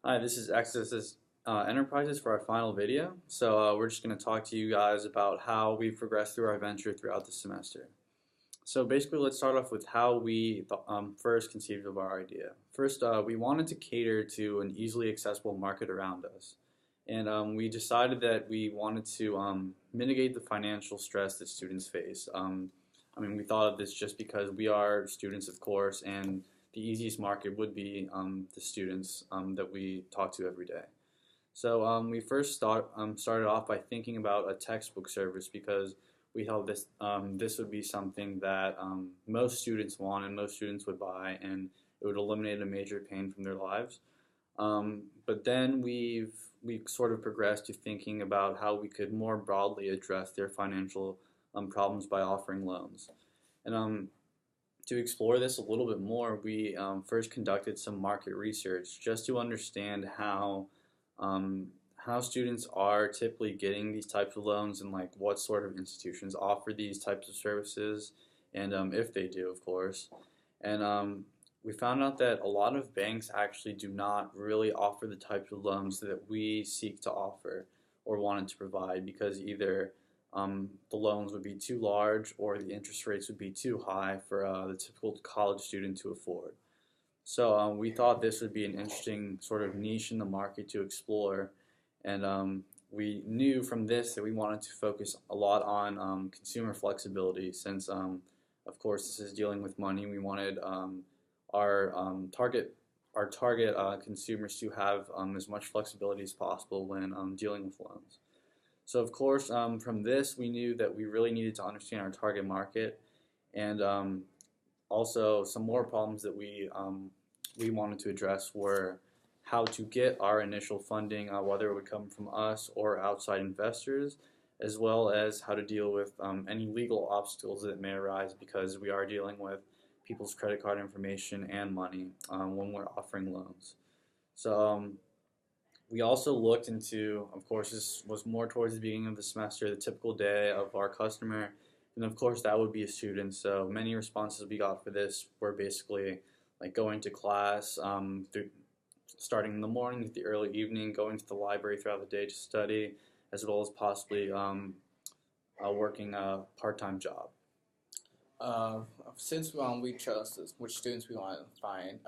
Hi, this is Exodus Enterprises for our final video. We're just going to talk to you guys about how we've progressed through our venture throughout the semester. So basically, let's start off with how we first conceived of our idea. First, we wanted to cater to an easily accessible market around us. And we decided that we wanted to mitigate the financial stress that students face. We thought of this just because we are students, of course, and the easiest market would be the students that we talk to every day. We first started off by thinking about a textbook service because we thought this would be something that most students want and most students would buy, and it would eliminate a major pain from their lives. But then we sort of progressed to thinking about how we could more broadly address their financial problems by offering loans. And to explore this a little bit more, we first conducted some market research just to understand how students are typically getting these types of loans and like what sort of institutions offer these types of services, and if they do, of course. And we found out that a lot of banks actually do not really offer the types of loans that we seek to offer or wanted to provide because either the loans would be too large or the interest rates would be too high for the typical college student to afford. We thought this would be an interesting sort of niche in the market to explore, and we knew from this that we wanted to focus a lot on consumer flexibility since, of course, this is dealing with money. We wanted our target consumers to have as much flexibility as possible when dealing with loans. So of course, from this, we knew that we really needed to understand our target market, and also some more problems that we wanted to address were how to get our initial funding, whether it would come from us or outside investors, as well as how to deal with any legal obstacles that may arise because we are dealing with people's credit card information and money when we're offering loans. So we also looked into, of course, this was more towards the beginning of the semester, the typical day of our customer, and of course that would be a student. So many responses we got for this were basically like going to class, starting in the morning to the early evening, going to the library throughout the day to study, as well as possibly working a part-time job. Uh, since we chose which students we want to find,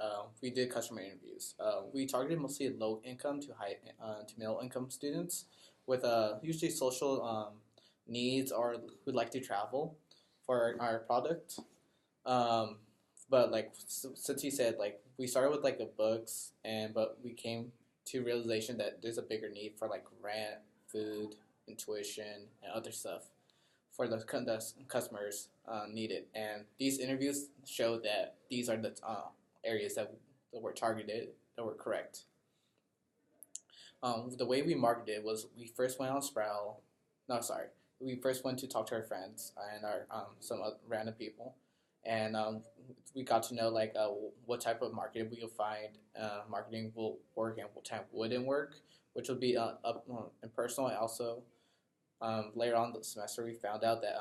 we did customer interviews. We targeted mostly low income to high to middle income students with usually social needs or who'd like to travel for our product. Um, but like since you said like we started with like the books but we came to realization that there's a bigger need for like rent, food, and tuition and other stuff for the customers needed. And these interviews show that these are the areas that were targeted, that were correct. The way we marketed was we first went on Sprout. No, sorry. We first went to talk to our friends and our some random people, and we got to know like what type of marketing we'll find. Marketing will work and what type wouldn't work, which will be up and personal. And also, later on the semester, we found out that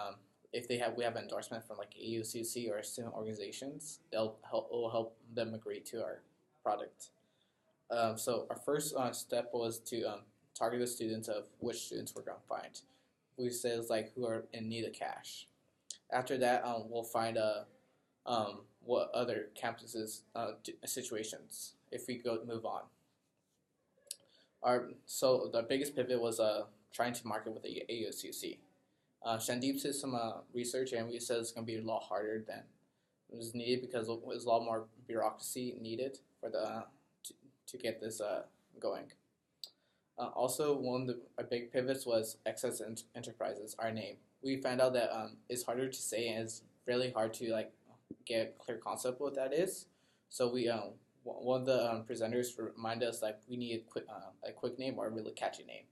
if we have endorsement from like AUCC or student organizations, it will help them agree to our product. So our first step was to target the students of which students we're going to find. We said it's like who are in need of cash. After that, we'll find what other campuses situations if we go move on. So the biggest pivot was trying to market with the AUCC. Shandeep did some research and we said it's going to be a lot harder than it was needed because there's a lot more bureaucracy needed for to get this going. Also, one of our big pivots was Excess Enterprises, our name. We found out that it's harder to say and it's really hard to like get a clear concept of what that is. So we one of the presenters reminded us like we need a quick name or a really catchy name.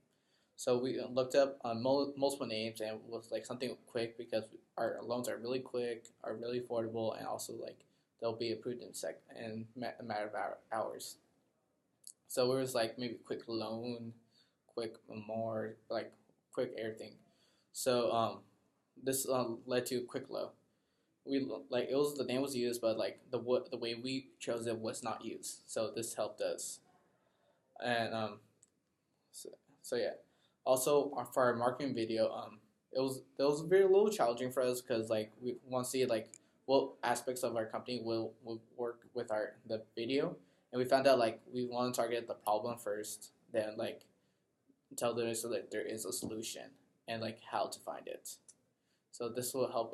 So we looked up multiple names and it was like something quick because our loans are really quick, are really affordable, and also like they'll be approved in a matter of hours. So it was like maybe quick loan, quick more like quick everything. So this led to quick low. We like it was the name was used, but like the way we chose it was not used. So this helped us. and so yeah. Also, for our marketing video, it was very little challenging for us because like we want to see like what aspects of our company will work with the video, and we found out like we want to target the problem first, then like tell them so that there is a solution and like how to find it. So this will help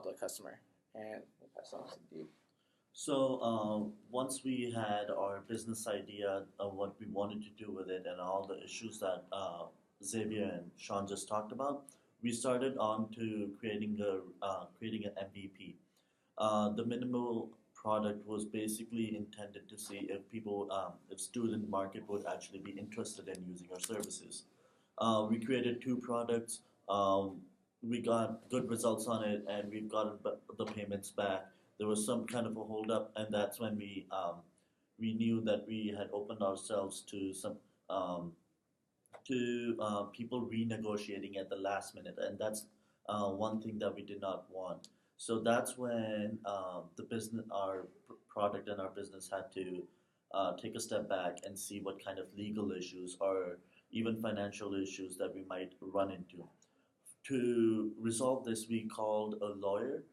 the customer. And we'll pass on to Deep. So once we had our business idea of what we wanted to do with it and all the issues that Xavier and Sean just talked about, we started on to creating an MVP. The minimal product was basically intended to see if student market would actually be interested in using our services. We created two products. We got good results on it, and we've gotten the payments back. There was some kind of a holdup, and that's when we knew that we had opened ourselves to some people renegotiating at the last minute, and that's one thing that we did not want. So that's when our product and our business had to take a step back and see what kind of legal issues or even financial issues that we might run into. To resolve this, we called a lawyer.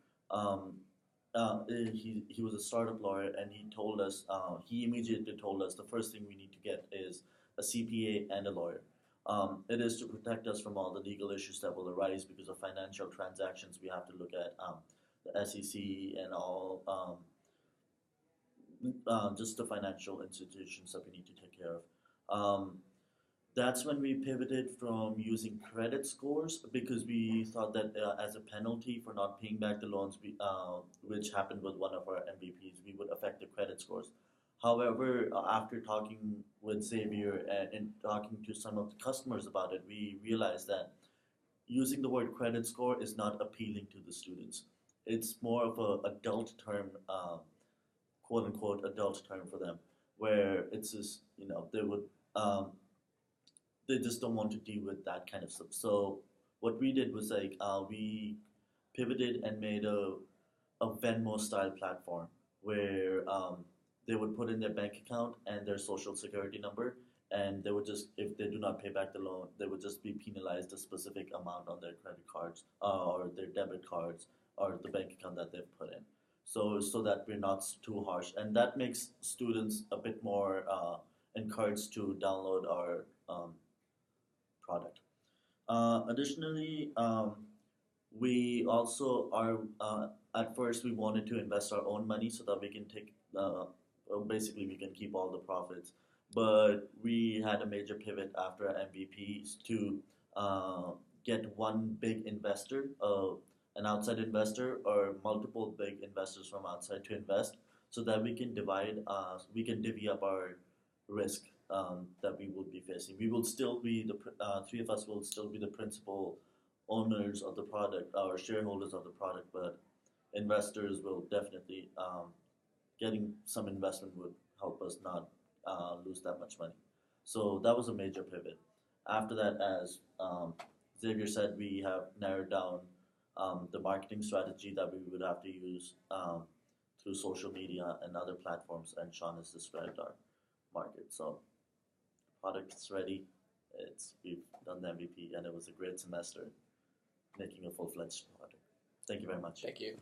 He was a startup lawyer, and he immediately told us the first thing we need to get is a CPA and a lawyer. It is to protect us from all the legal issues that will arise because of financial transactions. We have to look at the SEC and all, just the financial institutions that we need to take care of. That's when we pivoted from using credit scores because we thought that as a penalty for not paying back the loans, which happened with one of our MVPs, we would affect the credit scores. However, after talking with Xavier and talking to some of the customers about it, we realized that using the word credit score is not appealing to the students. It's more of an adult term, quote unquote adult term for them, where it's just they just don't want to deal with that kind of stuff. So what we did was we pivoted and made a Venmo style platform where they would put in their bank account and their social security number, and they would just, if they do not pay back the loan, they would just be penalized a specific amount on their credit cards or their debit cards or the bank account that they've put in. So that we're not too harsh, and that makes students a bit more encouraged to download our product. Additionally, we also are at first we wanted to invest our own money so that we can basically we can keep all the profits. But we had a major pivot after our MVPs to get one big investor, an outside investor, or multiple big investors from outside to invest, so that we can divvy up our risk that we will be facing. We will still be three of us will still be the principal owners of the product, or shareholders of the product, but investors will definitely getting some investment would help us not lose that much money. So that was a major pivot. After that, as Xavier said, we have narrowed down the marketing strategy that we would have to use through social media and other platforms, and Sean has described our market. So product is ready. We've done the MVP, and it was a great semester making a full-fledged product. Thank you very much. Thank you.